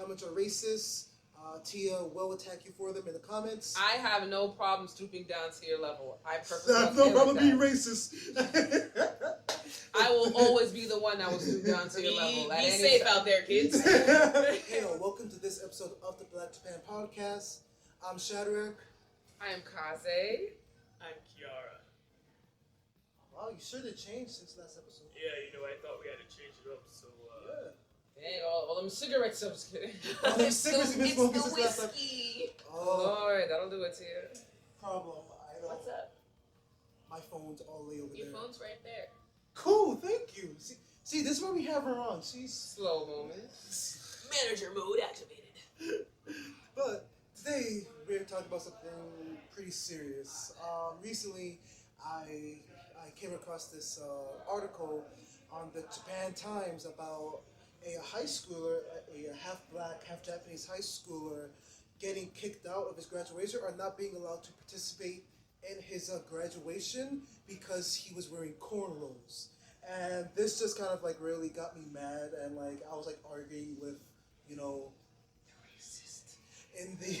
comments are racist, Tia will attack you for them in the comments. I have no problem stooping down to your level. I perfectly have no problem being racist. I will always be the one that will stoop down to your level. Be safe out there, kids. Hey, welcome to this episode of the Black Japan Podcast. I'm Shadrach. I am Kaze. I'm Kiara. Wow, you sure did change since last episode. Yeah, I thought we had to change it up, so yeah. Dang, all them cigarettes, I'm just kidding. All them cigarettes you've been smoking since last episode. Oh, Lord, that'll do it to you. Problem, I know. What's up? My phone's all the way over there. Your phone's right there. Cool, thank you. See, this is why we have her on. She's slow moments. Manager mode activated. But today we're talking about something pretty serious. Recently, I came across this article on the Japan Times about a high schooler, a half black, half Japanese high schooler, getting kicked out of his graduation or not being allowed to participate in his graduation because he was wearing cornrows. And this just kind of like really got me mad, and like I was like arguing with, the racist in the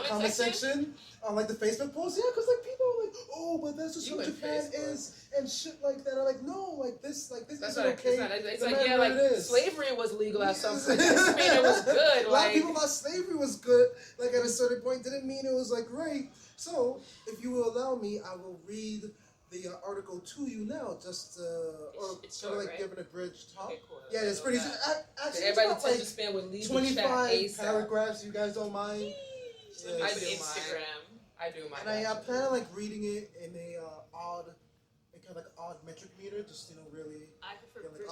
comment section on like the Facebook post. Yeah, because like people are like, oh, but that's just what Japan is and shit like that. I'm like, no, like this isn't okay. It's like, yeah, like slavery was legal at some point. It doesn't mean it was good. A lot of people thought slavery was good. Like at a certain point, didn't mean it was like right. So if you will allow me, I will read the article to you now, just or sort of like give an abridged talk. Okay, cool. Yeah, it's pretty. Actually, everybody's it's about, attention span would leave 25 paragraphs. You guys don't mind? Yeah, I do Instagram. I do mine. And I plan on like reading it in a kind of like odd metric meter, just really. I prefer like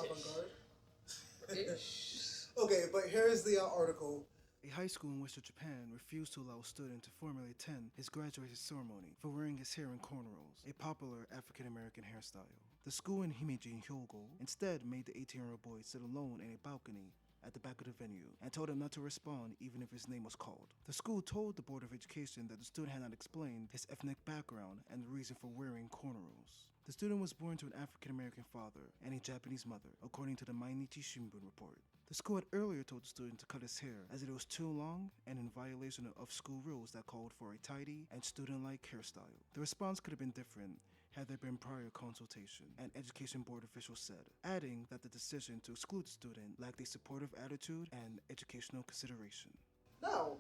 British. Avant-garde. Okay, but here is the article. A high school in Western Japan refused to allow a student to formally attend his graduation ceremony for wearing his hair in cornrows, a popular African-American hairstyle. The school in Himeji in Hyogo instead made the 18-year-old boy sit alone in a balcony at the back of the venue and told him not to respond even if his name was called. The school told the Board of Education that the student had not explained his ethnic background and the reason for wearing cornrows. The student was born to an African-American father and a Japanese mother, according to the Mainichi Shimbun report. The school had earlier told the student to cut his hair as it was too long and in violation of school rules that called for a tidy and student-like hairstyle. The response could have been different had there been prior consultation, an education board official said, adding that the decision to exclude the student lacked a supportive attitude and educational consideration. Now,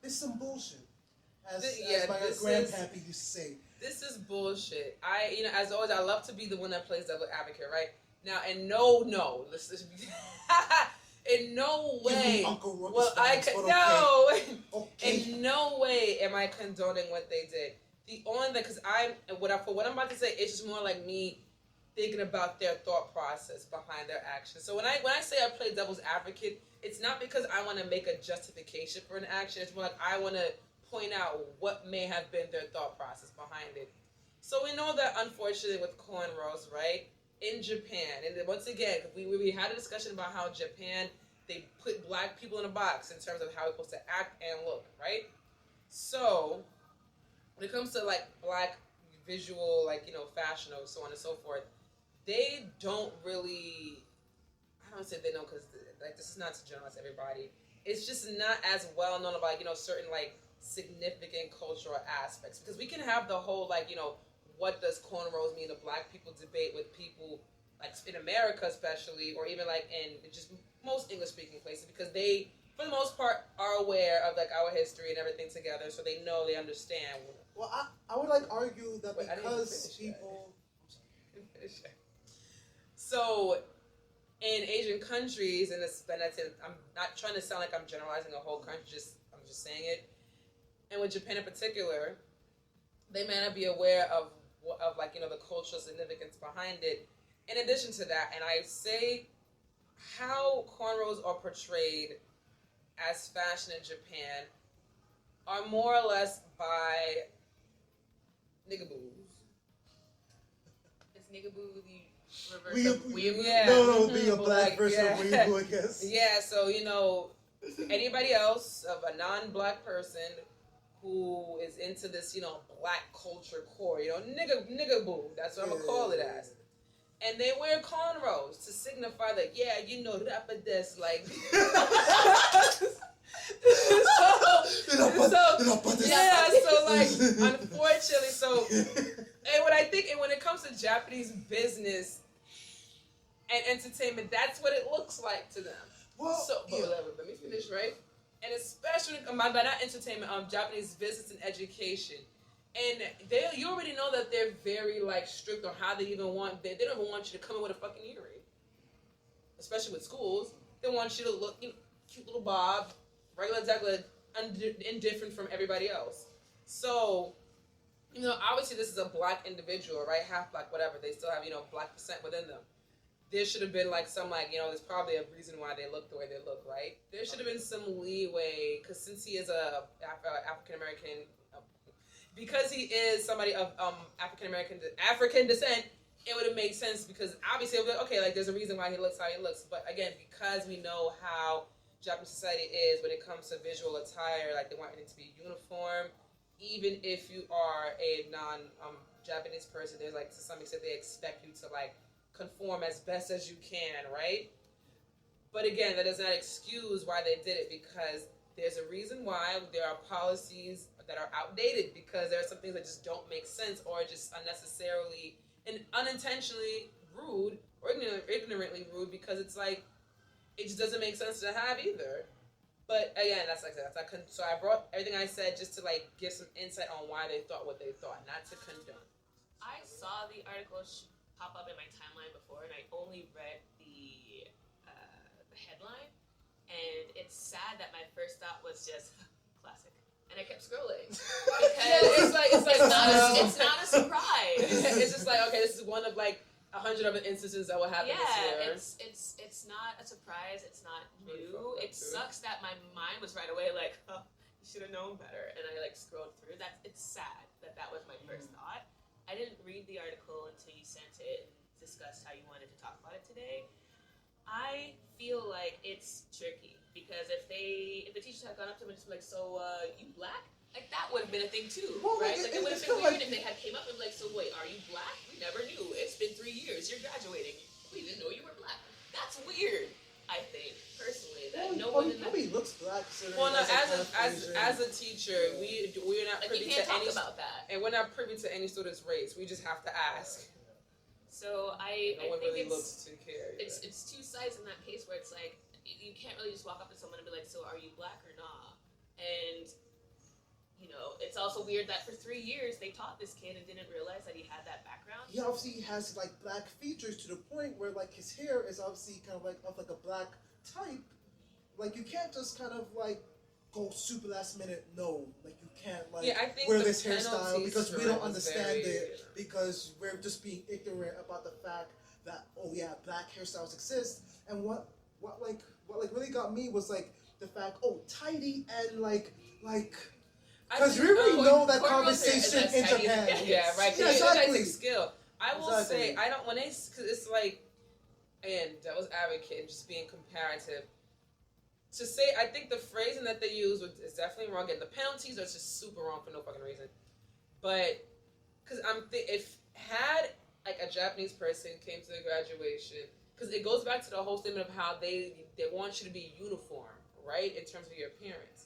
this is some bullshit, as my grandpappy used to say. This is bullshit. As always, I love to be the one that plays devil advocate, right? Now, in no way. In no way am I condoning what they did. The only thing, because for what I'm about to say, it's just more like me thinking about their thought process behind their actions. So when I say I play devil's advocate, it's not because I want to make a justification for an action. It's more like I want to point out what may have been their thought process behind it. So we know that, unfortunately, with cornrows, right? In Japan, and once again, we had a discussion about how Japan, they put black people in a box in terms of how we're supposed to act and look, right? So when it comes to like black visual, fashion or so on and so forth, they don't really, I don't say they don't because this is not to generalize everybody. It's just not as well known about, certain significant cultural aspects, because we can have the whole what does cornrows mean to black people debate with people in America especially, or even in just most English speaking places, because they for the most part are aware of our history and everything together, so they understand. Well, I would argue that because people so in Asian countries, and I'm not trying to sound like I'm generalizing the whole country, I'm just saying it, and with Japan in particular, they may not be aware of the cultural significance behind it. In addition to that, and I say how cornrows are portrayed as fashion in Japan are more or less by niggaboos. Is niggaboo the reverse of weeaboo? Yeah. No, be a black version of weeaboo, I guess. Yeah, so anybody else of a non-black person who is into this, black culture core, nigga boo. That's what I'm gonna call it as. and they wear cornrows to signify that, yeah, you know, rapper this, like. So like, unfortunately, and what I think, and when it comes to Japanese business and entertainment, that's what it looks like to them. Well, let me finish, right? And especially, by not entertainment, Japanese business and education. And you already know that they're very like strict on how they even want. They don't even want you to come in with a fucking earring, especially with schools. They want you to look, cute little bob, regular, indifferent from everybody else. So, obviously this is a black individual, right? Half black, whatever. They still have black percent within them. There should have been like some there's probably a reason why they look the way they look, right? There should have been some leeway because since he is a African American. Because he is somebody of African descent, it would have made sense because obviously, okay, like there's a reason why he looks how he looks. But again, because we know how Japanese society is when it comes to visual attire, like they want it to be uniform. Even if you are a non-Japanese person, there's like to some extent they expect you to like conform as best as you can, right? But again, that does not excuse why they did it because there's a reason why there are policies that are outdated because there are some things that just don't make sense or just unnecessarily and unintentionally rude or ignorantly rude because it's like it just doesn't make sense to have either. But again, so I brought everything I said just to like give some insight on why they thought what they thought, not to condone. I saw the article pop up in my timeline before, and I only read the headline, and it's sad that my first thought was just classic. And I kept scrolling because it's not a surprise. It's just like, okay, this is one of like 100 other instances that will happen this year. It's not a surprise. It's not new. It sucks that my mind was right away like, oh, you should have known better. And I like scrolled through. It's sad that was my first thought. I didn't read the article until you sent it and discussed how you wanted to talk about it today. I feel like it's tricky. Because if the teachers had gone up to him and just been like, so you black? Like that would have been a thing too, right? Like it would have been weird if they had came up and like, so wait, are you black? We never knew. It's been 3 years. You're graduating. We didn't know you were black. That's weird. I think personally that no one nobody looks black. Well, no, as a teacher, we're not like, privy you can't to talk any about that, and we're not privy to any student's race. We just have to ask. So no one think really looks to care. It's two sides in that case where it's like. You can't really just walk up to someone and be like, so are you black or not? And, it's also weird that for 3 years they taught this kid and didn't realize that he had that background. He obviously has, like, black features to the point where, like, his hair is obviously kind of, like, of, like, a black type. Like, you can't just kind of, like, go super last minute, no. Like, you can't, like, I think wear this hairstyle because we don't understand very, it because we're just being ignorant about the fact that, oh, yeah, black hairstyles exist. And what really got me was like the fact, tidy and like because we really know that conversation in Japan. Yeah, right. Yeah, exactly. Skill. I will say I don't because it's like, and that was advocate and just being comparative. To say, I think the phrasing that they use is definitely wrong, and the penalties are just super wrong for no fucking reason. But because if had like a Japanese person came to the graduation. Because it goes back to the whole statement of how they want you to be uniform, right, in terms of your appearance.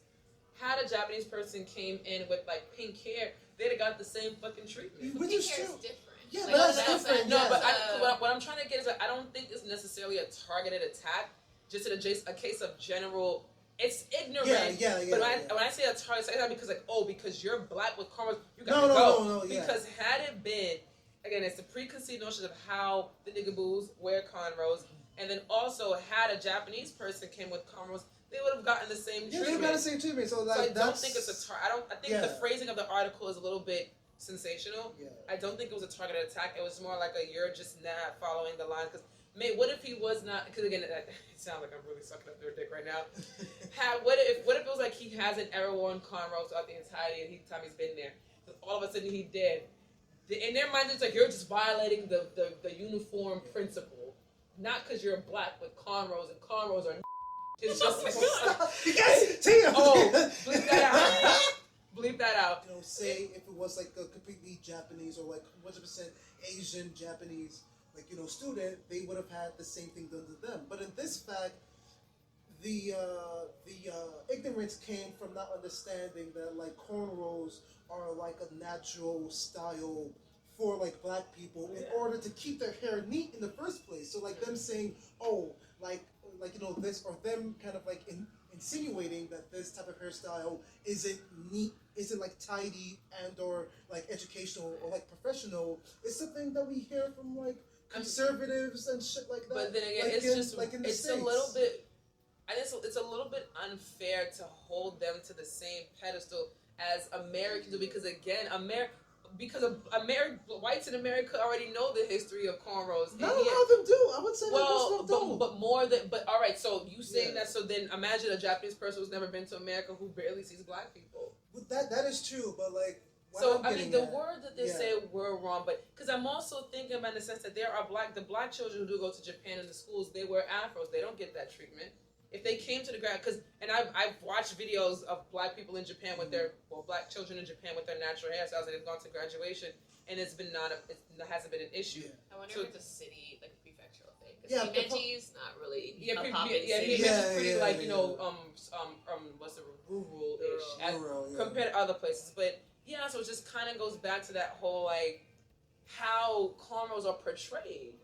Had a Japanese person came in with, like, pink hair, they'd have got the same fucking treatment. Which is true. Different. Yeah, like, but that's different. No, but what I'm trying to get is that I don't think it's necessarily a targeted attack, just in a case of general, it's ignorant. Yeah. But when I say a target, it's not because, because you're black with cornrows, you got to go. No, yeah. Because had it been... Again, it's the preconceived notion of how the niggaboos wear cornrows, and then also had a Japanese person came with cornrows, they would have gotten the same treatment. Yeah, they would have gotten the same treatment. So I don't think it's a I think the phrasing of the article is a little bit sensational. Yeah. I don't think it was a targeted attack. It was more like you're just not following the line. Because what if he was not? Because again, it sounds like I'm really sucking up their dick right now. What if it was like he hasn't ever worn cornrows throughout the entirety of the time he's been there? So all of a sudden he did. In their mind, it's like you're just violating the uniform principle, not because you're black with cornrows and cornrows are. It's just you guys, Tia. Bleep that out. Bleep that out. Say if it was like a completely Japanese or like 100% Asian Japanese, student, they would have had the same thing done to them. But in this fact, the ignorance came from not understanding that like cornrows are like a natural style for like black people in order to keep their hair neat in the first place. So like them saying, oh, this, or them kind of like insinuating that this type of hairstyle isn't neat, isn't like tidy and or like educational or like professional, is something that we hear from like conservatives and shit like that. But then again, like it's it's States. A little bit. I guess it's a little bit unfair to hold them to the same pedestal as Americans do, because again, whites in America already know the history of cornrows. Not a lot of them do. I would say most of them don't. But all right. So you saying that? So then imagine a Japanese person who's never been to America who barely sees black people. But that is true. But like, the word that they say we're wrong, but because I'm also thinking about the sense that the black children who do go to Japan in the schools, they wear afros. They don't get that treatment. If they came to the grad, I've watched videos of black people in Japan with black children in Japan with their natural hairstyles, and they've gone to graduation, and it hasn't been an issue. I wonder if it's a city, like prefectural thing. Yeah, Himeji's not really a poppin' Himeji's city. pretty what's the rural-ish compared to other places, but yeah, so it just kind of goes back to that whole like how cornrows are portrayed.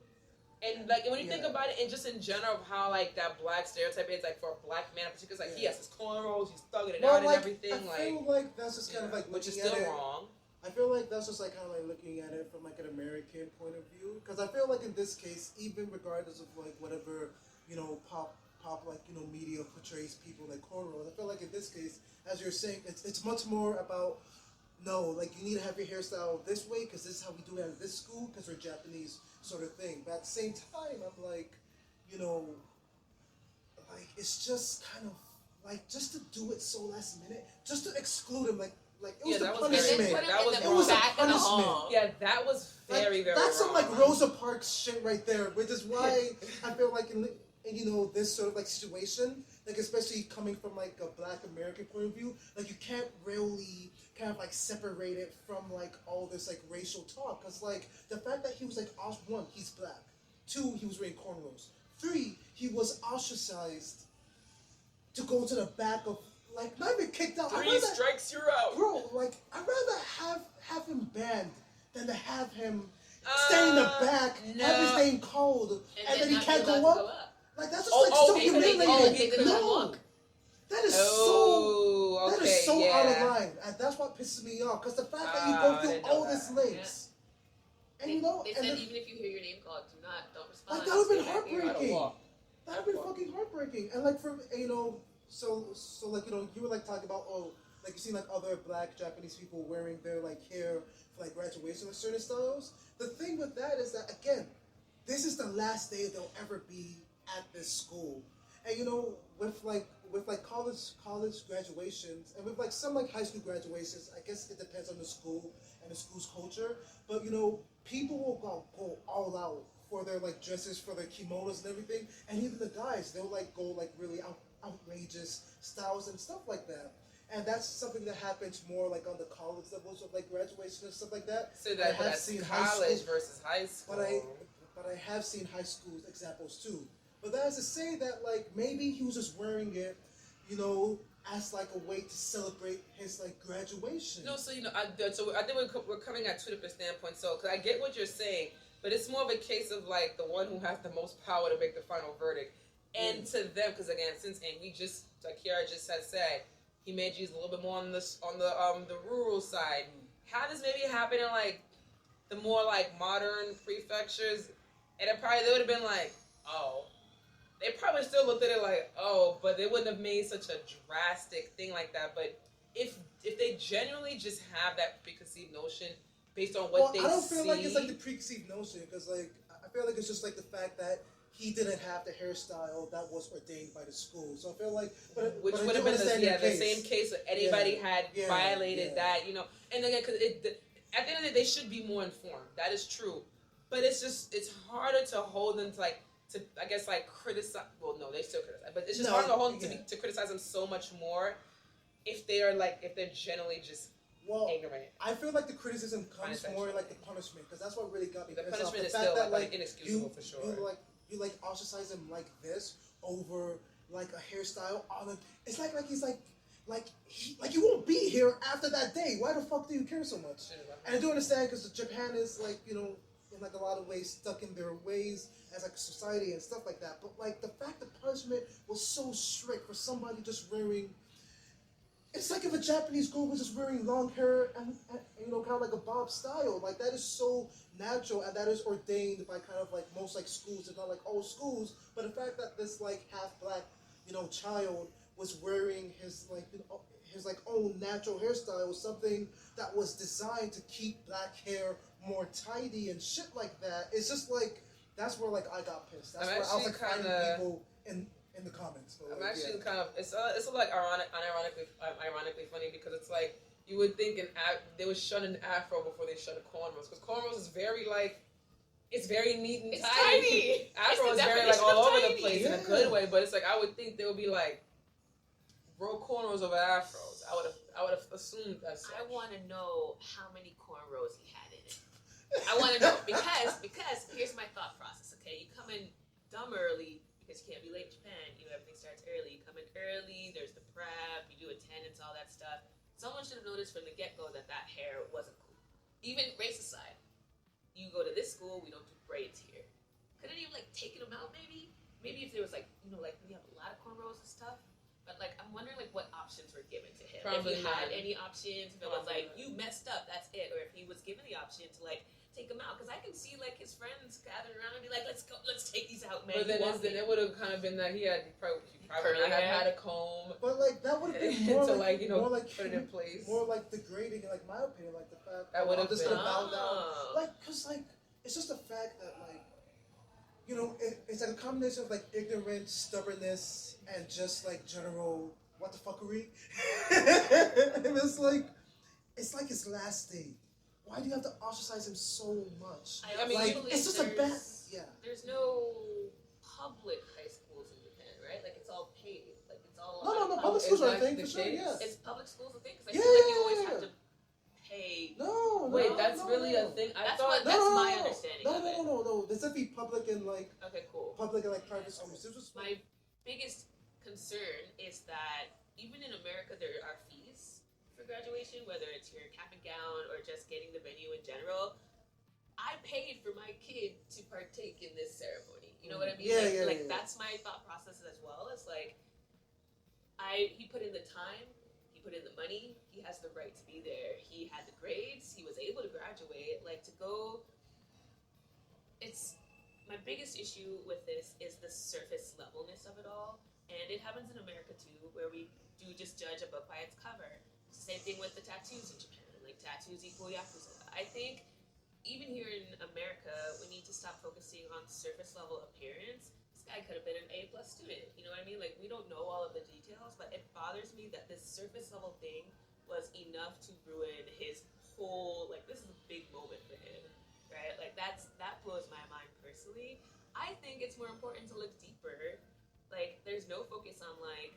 And like when you think about it, and just in general of how like that black stereotype is, like for a black man in particular, it's like he has his cornrows, he's thugging it out and everything. I feel like that's just kind of like which is still wrong. I feel like that's just like kind of like looking at it from like an American point of view, because I feel like in this case, even regardless of like whatever pop media portrays people like cornrows, I feel like in this case, as you're saying, it's much more about you need to have your hairstyle this way because this is how we do it at this school because we're Japanese sort of thing. But at the same time, I'm like, it's just kind of like just to do it so last minute, just to exclude him, like it was a punishment. That was a punishment. Yeah, that was very that's wrong. some like Rosa Parks shit right there, which is why I feel like in this sort of like situation, like especially coming from like a black American point of view, like you can't really kind of like separate it from like all this like racial talk, because like the fact that he was like one, he's black, two, he was wearing cornrows, three, he was ostracized to go to the back of like not even kicked out. Three strikes, you're out, bro. Like I'd rather have him banned than to have him stay in the back, have his name called, and then he can't go up. Like that's just so humiliating. No. That is so out of line, and that's what pisses me off. Because the fact that you go through all this lengths, and they said even if you hear your name called, don't respond. Like that would have been heartbreaking. That would have been fucking heartbreaking. And like so like you were like talking about like you see like other black Japanese people wearing their like hair for like graduation with certain styles. The thing with that is that again, this is the last day they'll ever be at this school, and with college graduations, and with like some like high school graduations, I guess it depends on the school and the school's culture. But people will go all out for their like dresses, for their kimonos and everything, and even the guys, they'll like go like really outrageous styles and stuff like that. And that's something that happens more like on the college levels of like graduation and stuff like that. So that's college versus high school. But I have seen high school examples too. But that is to say that like maybe he was just wearing it, as like a way to celebrate his like graduation. No, so I think we're coming at two different standpoints. So, because I get what you're saying, but it's more of a case of like the one who has the most power to make the final verdict, and to them, because again, like Kiara just had said, Himeji's a little bit more on the rural side. How does maybe happen in like the more like modern prefectures? And they would have been like, oh. They probably still looked at it like, oh, but they wouldn't have made such a drastic thing like that. But if they genuinely just have that preconceived notion based on what they see... I don't feel like it's like the preconceived notion, because like I feel like it's just like the fact that he didn't have the hairstyle that was ordained by the school. So I feel like... Which would have been the same case if anybody had violated that, And again, because at the end of the day, they should be more informed. That is true. But it's harder to hold them to I guess like criticize. Well, no, they still criticize, but it's just hard to hold them to criticize them so much more if they're generally just Well, ignorant. I feel like the criticism comes more in like the punishment, because that's what really got me. The pissed punishment off. is The fact still that, like inexcusable for sure. You ostracize him like this over like a hairstyle on him. It's like he's like you won't be here after that day. Why the fuck do you care so much? And I do understand, because Japan is like, you know, in like a lot of ways stuck in their ways as like a society and stuff like that. But like the fact the punishment was so strict for somebody just wearing. It's like if a Japanese girl was just wearing long hair and you know, kind of like a bob style. Like, that is so natural, and that is ordained by kind of like most like schools. It's not like all schools, but the fact that this like half black, you know, child was wearing his like, you know, his like own natural hairstyle was something that was designed to keep black hair more tidy and shit like that. It's just like, that's where like I got pissed. That's where I was like finding people in the comments. So, I'm actually kind of it's like ironically funny, because it's like you would think they would shun an afro before they shun a cornrows, because cornrows is very like, it's very neat and tiny. Afro is very like all over the place in a good way, but it's like I would think they would be like bro cornrows over afros. I would have assumed that. I want to know how many cornrows he had in it. I want to know because here's my thought process. Okay, you come in dumb early, because you can't be late in Japan. You know, everything starts early. You come in early. There's the prep. You do attendance, all that stuff. Someone should have noticed from the get-go that hair wasn't cool. Even race aside, you go to this school, we don't do braids here. Couldn't you like taken them out? Maybe if there was like, you know, like we have a lot of cornrows and stuff. But like, I'm wondering like what options were given to him. Probably if he had any options, if it was like you messed up, that's it, or if he was given the option to like take them out, because I can see like his friends gathered around and be like, let's take these out, man. But then it would have kind of been that he probably had a comb. But like that would have been more to like, you know, more like put it in place. More like degrading, in like my opinion, like the fact that would have just been gonna bow down, like, cause like it's just the fact that like, you know, it's like a combination of like ignorance, stubbornness, and just like general what the fuckery. it's like his last day. Why do you have to ostracize him so much? I mean, like, it's just a bad. Yeah. There's no public high schools in Japan, right? Like, it's all paid. Like, it's all. No. Public schools are a thing for sure. Yeah. Is public schools a thing? Because I feel like you always have to pay. No. Wait, that's really a thing. That's my understanding. No. There's definitely public and like. Okay, cool. Public and like private schools. My biggest concern is that even in America there are fees for graduation, whether it's your cap and gown or just getting the venue in general. I paid for my kid to partake in this ceremony. You know what I mean? Yeah. That's my thought process as well. It's like he put in the time, he put in the money, he has the right to be there. He had the grades, he was able to graduate. Like, to go, it's my biggest issue with this is the surface levelness of it all. And it happens in America too, where we do just judge a book by its cover. It's the same thing with the tattoos in Japan. Like, tattoos equal yakuza. I think even here in America, we need to stop focusing on surface level appearance. This guy could have been an A+ student. You know what I mean? Like, we don't know all of the details, but it bothers me that this surface level thing was enough to ruin his whole, like, this is a big moment for him, right? Like, that blows my mind personally. I think it's more important to look deeper. Like, there's no focus on, like,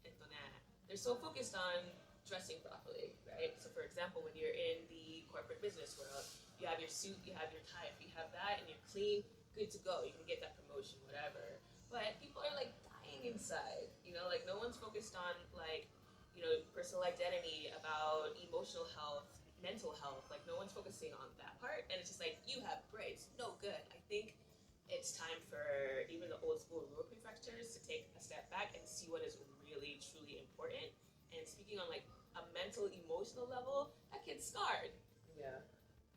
they're so focused on dressing properly, right? So, for example, when you're in the corporate business world, you have your suit, you have your tie. If you have that and you're clean, good to go. You can get that promotion, whatever. But people are, like, dying inside, you know? Like, no one's focused on, like, you know, personal identity, about emotional health, mental health. Like, no one's focusing on that part. And it's just like, you have braids. No good. I think it's time for even the old school rural prefectures to take a step back and see what is really, truly important. And speaking on like a mental, emotional level, that kid's scarred. Yeah.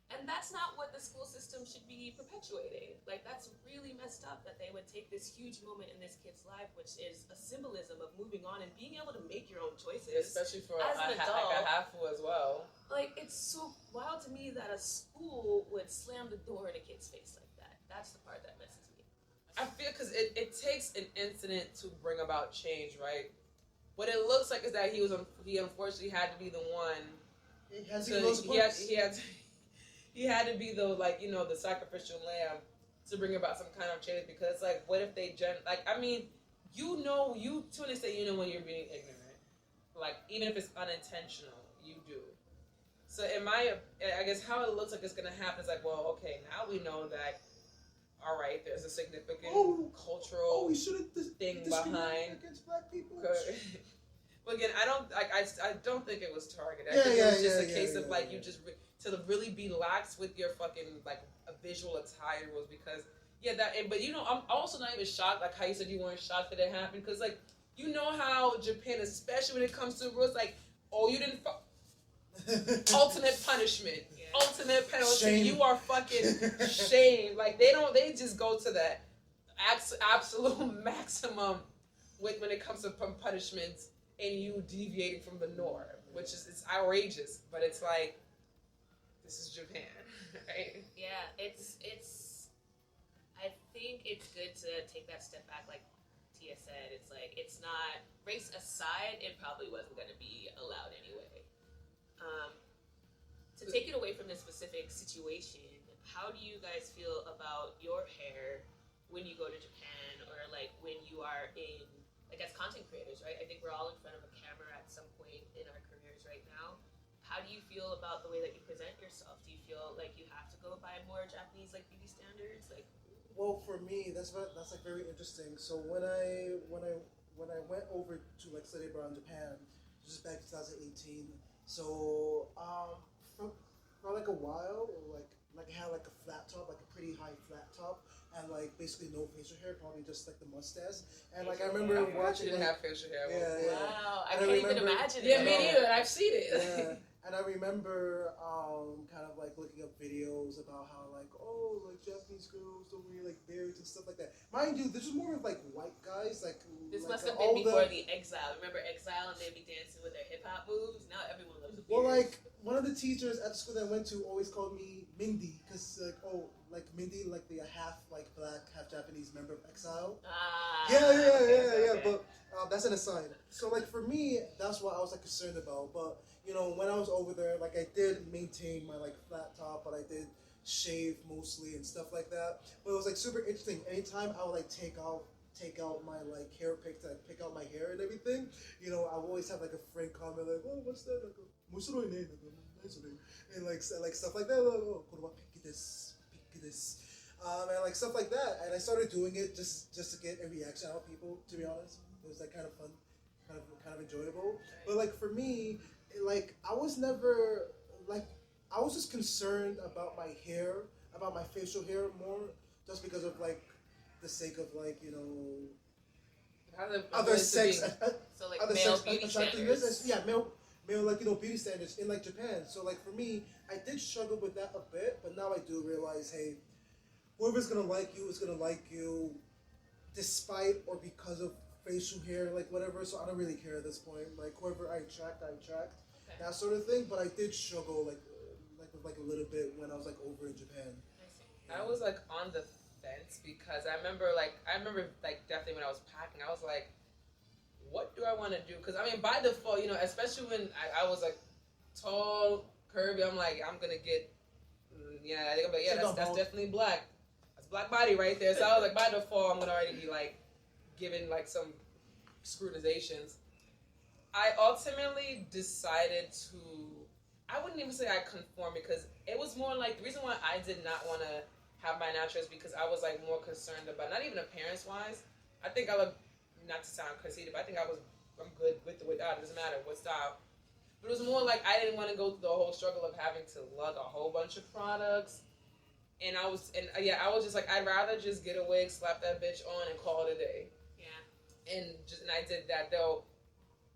And that's not what the school system should be perpetuating. Like, that's really messed up that they would take this huge moment in this kid's life, which is a symbolism of moving on and being able to make your own choices. Especially for as an adult. like a hafu as well. Like, it's so wild to me that a school would slam the door in a kid's face like that. That's the part that messes me. I feel because it takes an incident to bring about change, right? What it looks like is that he unfortunately had to be the one. He had to be the, like, you know, the sacrificial lamb to bring about some kind of change, because like, what if they I mean, you know, you to an extent, you know when you're being ignorant, like, even if it's unintentional, you do. So I guess how it looks like it's gonna happen is like, well, okay, now we know that. All right, there's a significant cultural thing behind against black people. But again, I don't think it was targeted. I think it was just a case of like you just to really be lax with your fucking like a visual attire was because but I'm also not even shocked like how you said you weren't shocked that it happened because like you know how Japan, especially when it comes to rules, like you didn't ultimate punishment, ultimate penalty. Shame. You are fucking shamed. Like they just go to that absolute maximum when it comes to punishments. And you deviating from the norm, which is it's outrageous, but it's like this is Japan, right? Yeah, it's. I think it's good to take that step back, like Tia said. It's like it's not race aside. It probably wasn't going to be allowed anyway. To take it away from this specific situation, how do you guys feel about your hair when you go to Japan, or like when you are in? Like as content creators, right? I think we're all in front of a camera at some point in our careers right now. How do you feel about the way that you present yourself? Do you feel like you have to go by more Japanese like beauty standards? Like, well, for me, that's like very interesting. So when I went over to like study abroad in Japan, just back in 2018. So for like a while, like I had like a flat top, like a pretty high flat top. And like basically no facial hair, probably just like the mustache. And like I remember watching. Didn't have facial hair. Yeah. Wow, I can't even imagine it. Yeah, me neither. I've seen it. Yeah. And I remember kind of like looking up videos about how like like Japanese girls don't wear like beards and stuff like that. Mind you, this was more of like white guys. Like this like, must have been before the Exile. Remember Exile and they'd be dancing with their hip hop moves. Now everyone loves a beard. Well, like one of the teachers at the school that I went to always called me Mindy because like Mindy, like the half like black, half Japanese member of Exile. Yeah. But that's an aside. So like for me, that's what I was like concerned about. But when I was over there, like I did maintain my like flat top, but I did shave mostly and stuff like that. But it was like super interesting. Anytime I would like take out my like hair pick to like, pick out my hair and everything, I would always have like a friend comment like, oh, what's that? Like, and like stuff like that. Pick this. And like stuff like that. And I started doing it just to get a reaction out of people. To be honest, it was like kind of fun, kind of enjoyable. But like for me, like I was never like I was just concerned about my hair, about my facial hair more, just because of like the sake of like other sex. So like other male sex beauty standards. Yeah, male like beauty standards in like Japan. So like for me, I did struggle with that a bit, but now I do realize, hey, whoever's gonna like you is gonna like you, despite or because of facial hair, like whatever. So I don't really care at this point. Like whoever I attract, that sort of thing. But I did struggle with like a little bit when I was like over in Japan. I was like on the fence because I remember definitely when I was packing, I was like, what do I want to do? Because I mean, by default, especially when I was like tall, curvy, I'm like, I'm gonna get, I think I'm like, that's definitely black. That's black body right there. So I was like, by default, I'm gonna already be like given like some scrutinizations. I ultimately decided to, I wouldn't even say I conform because it was more like, the reason why I did not want to have my natural is because I was like more concerned about, not even appearance wise. I think I look, not to sound conceited, but I think I'm good with the without. It doesn't matter what style. But it was more like I didn't want to go through the whole struggle of having to lug a whole bunch of products. And I was just like, I'd rather just get a wig, slap that bitch on, and call it a day. Yeah. And I did that though.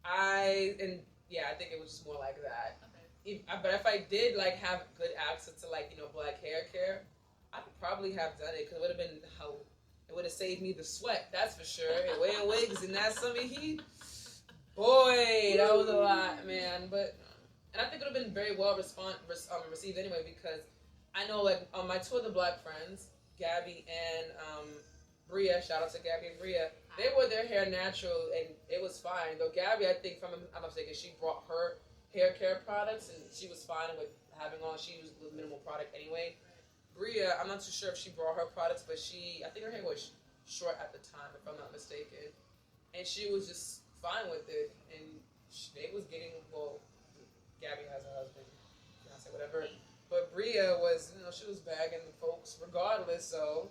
I think it was just more like that. Okay. But if I did like have good access to like black hair care, I could probably have done it because it would have been it would have saved me the sweat, that's for sure. And wearing wigs in that summer heat, boy, that was a lot, man. And I think it would have been very well received anyway because I know like on my tour of the Black Friends, Gabby and Bria, shout out to Gabby and Bria, they wore their hair natural and it was fine. Though Gabby, I think I'm mistaken, she brought her hair care products and she was fine with having on. She used minimal product anyway. Bria, I'm not too sure if she brought her products, but I think her hair was short at the time, if I'm not mistaken. And she was just fine with it. And they was getting, Gabby has a husband. say whatever. But Bria was, she was bagging folks regardless, so.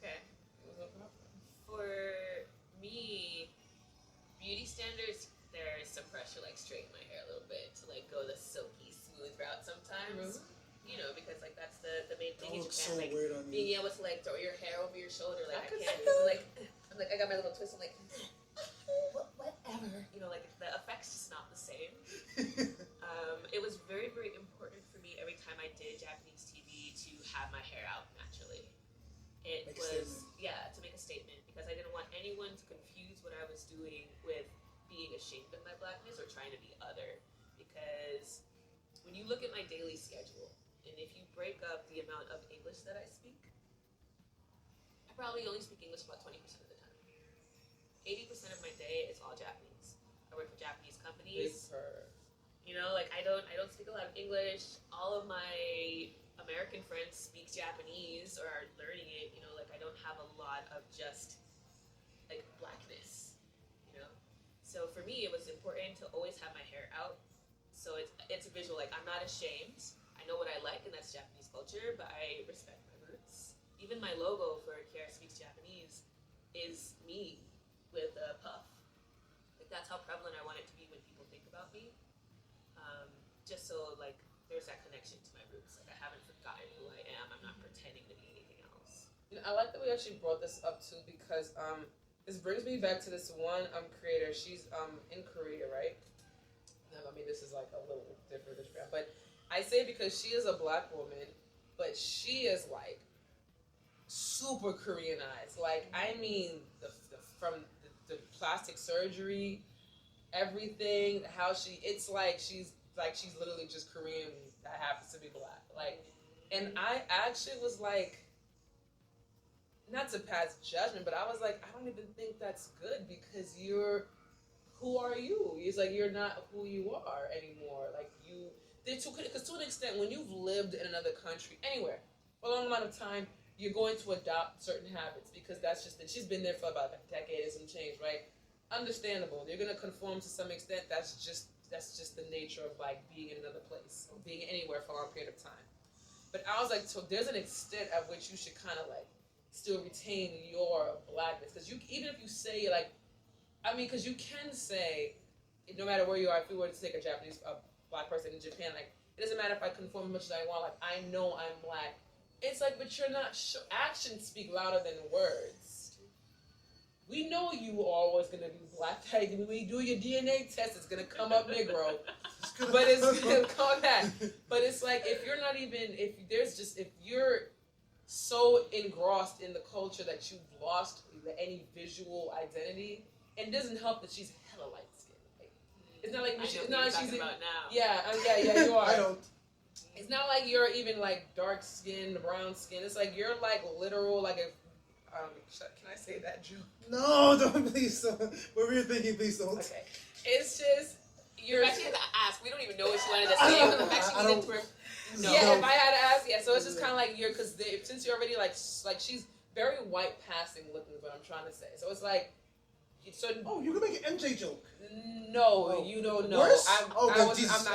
Okay. It was no problem. For me, beauty standards, there's some pressure, like, straighten my hair a little bit to, like, go the silky, smooth route sometimes. Mm-hmm. Because, like, that's the main thing in That looks so Japan. Like, weird on being you. able to, like, throw your hair over your shoulder. Like, I could can't. see Like, I'm like, I got my little twist. I'm like, whatever. Like, the effect's just not the same. It was very, very important for me every time I did Japanese TV to have my hair out naturally. It was, to make a statement, because I didn't want anyone to confuse what I was doing with being ashamed of my blackness or trying to be other. Because when you look at my daily schedule, and if you break up the amount of English that I speak, I probably only speak English about 20% of the time. 80% of my day is all Japanese. I work for Japanese companies. Like I don't speak a lot of English. All of my American friends speak Japanese or are learning it. Like I don't have a lot of just like blackness. So for me, it was important to always have my hair out. So it's a visual. Like I'm not ashamed. I know what I like, and that's Japanese culture, but I respect my roots. Even my logo for Kiara Speaks Japanese is me with a puff. Like that's how prevalent I want it to be when people think about me. Just so like there's that connection to my roots. Like I haven't forgotten who I am. I'm not pretending to be anything else. I like that we actually brought this up too because this brings me back to this one creator. She's in Korea, right? I mean, this is like a little different, but I say because she is a black woman, but she is like super Koreanized. Like I mean, from the plastic surgery, everything, how it's like she's literally just Korean that happens to be black. Like, and I actually was like, not to pass judgment, but I was like, I don't even think that's good because who are you? It's like you're not who you are anymore. Like because to an extent, when you've lived in another country, anywhere, for a long amount of time, you're going to adopt certain habits because that's just that she's been there for about a decade and some change, right? Understandable. You're gonna conform to some extent. That's just the nature of like being in another place or being anywhere for a long period of time. But I was like, so there's an extent at which you should kind of like still retain your blackness because even if you say like, I mean, because you can say, no matter where you are, if we were to take a black person in Japan, like it doesn't matter if I conform as much as I want. Like I know I'm black. It's like, but you're not. Actions speak louder than words. We know you are always gonna be black. Like, when you do your DNA test, it's gonna come up Negro, but it's gonna come back. But it's like if you're not even if you're so engrossed in the culture that you've lost any visual identity, and it doesn't help that she's hella light skinned. Like, it's not like she's about now. Yeah, you are. I don't. It's not like you're even like dark skin, brown skin. It's like you're like literal like a. Can I say that joke? No, don't please. What were you thinking? Please don't. Okay, it's just you're actually had to ask. We don't even know what she wanted to say. The fact she needed to. No. Yeah, if I had to ask, so it's just kind of like since you're already like she's very white passing looking is what I'm trying to say. So it's like. Oh, you can make an MJ joke. No, you don't know. Worse? I'm not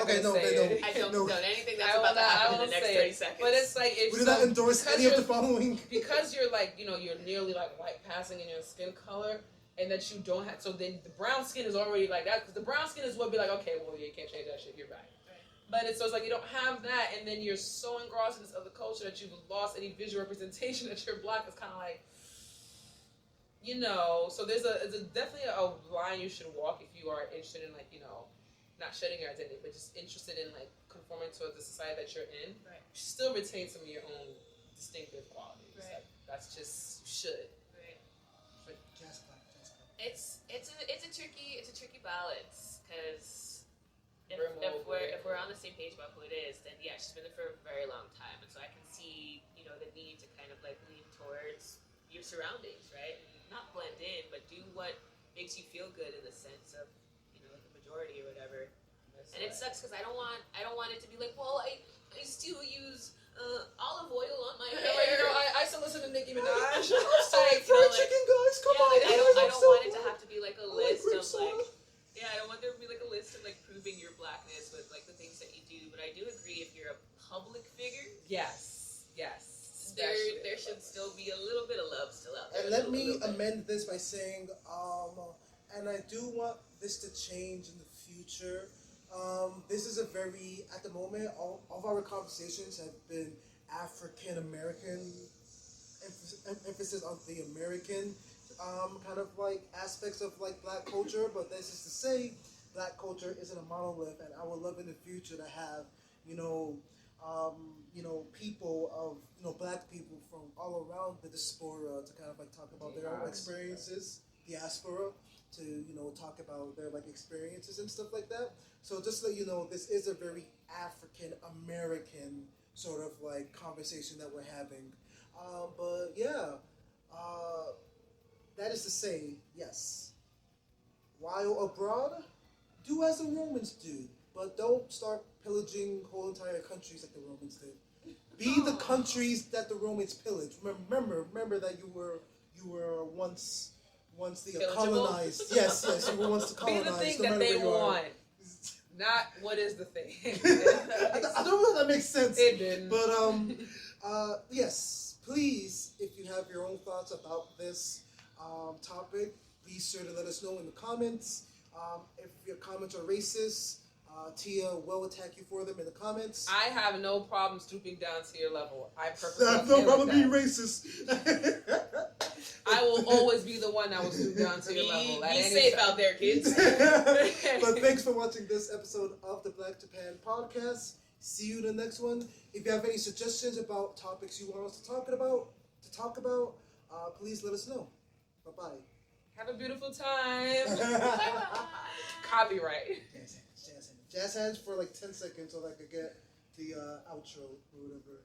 going to say it. I don't know anything that's about to happen in the next 30 seconds. But it's like we do not endorse any of the following. Because you're like, you're nearly like white passing in your skin color, and that you don't have. So then the brown skin is already like that. Because the brown skin is what be like, okay, well, you can't change that shit. You're right. But it's like you don't have that, and then you're so engrossed in this other culture that you've lost any visual representation that you're black. It's kind of like. So there's definitely a line you should walk if you are interested in not shedding your identity, but just interested in like conforming to the society that you're in. Right. You still retain some of your own distinctive qualities. Right. Like, that's just you should. Right. But Jessica. It's a tricky balance because if we're on the same page about who it is, then yeah, she's been there for a very long time, and so I can see the need to kind of like lean towards your surroundings, right? Not blend in, but do what makes you feel good in the sense of, the majority or whatever. That's and it sucks because I don't want it to be like, well, I still use olive oil on my hair. I still listen to Nicki Minaj. I'm sorry, fried chicken, guys. Come on. I don't want it to have to be like a list of like. Yeah, I don't want there to be like a list of like proving your blackness with like the things that you do. But I do agree if you're a to end this by saying, and I do want this to change in the future. This is a very, at the moment, all of our conversations have been African American, emphasis on the American kind of like aspects of like black culture, but this is to say black culture isn't a monolith, and I would love in the future to have, people of, black people from all around the diaspora to kind of like talk about their own experiences, diaspora, to, talk about their like experiences and stuff like that. So just to let you know, this is a very African American sort of like conversation that we're having. But yeah, that is to say, yes, while abroad, do as the Romans do, but don't start pillaging whole entire countries like the Romans did. Be the countries that the Romans pillaged. Remember that you were once the colonized. Yes, you were once the colonized. Be the thing no that they want, not what is the thing. I don't know if that makes sense. It didn't. But yes, please, if you have your own thoughts about this topic, be sure to let us know in the comments. If your comments are racist, Tia will attack you for them in the comments. I have no problem stooping down to your level. I have no problem being racist. I will always be the one that will stoop down to your level. Be safe out there, kids. But thanks for watching this episode of the Black Japan podcast. See you in the next one. If you have any suggestions about topics you want us to talk about, please let us know. Bye-bye. Have a beautiful time. Copyright. Jazz hands for like 10 seconds so I could get the outro or whatever.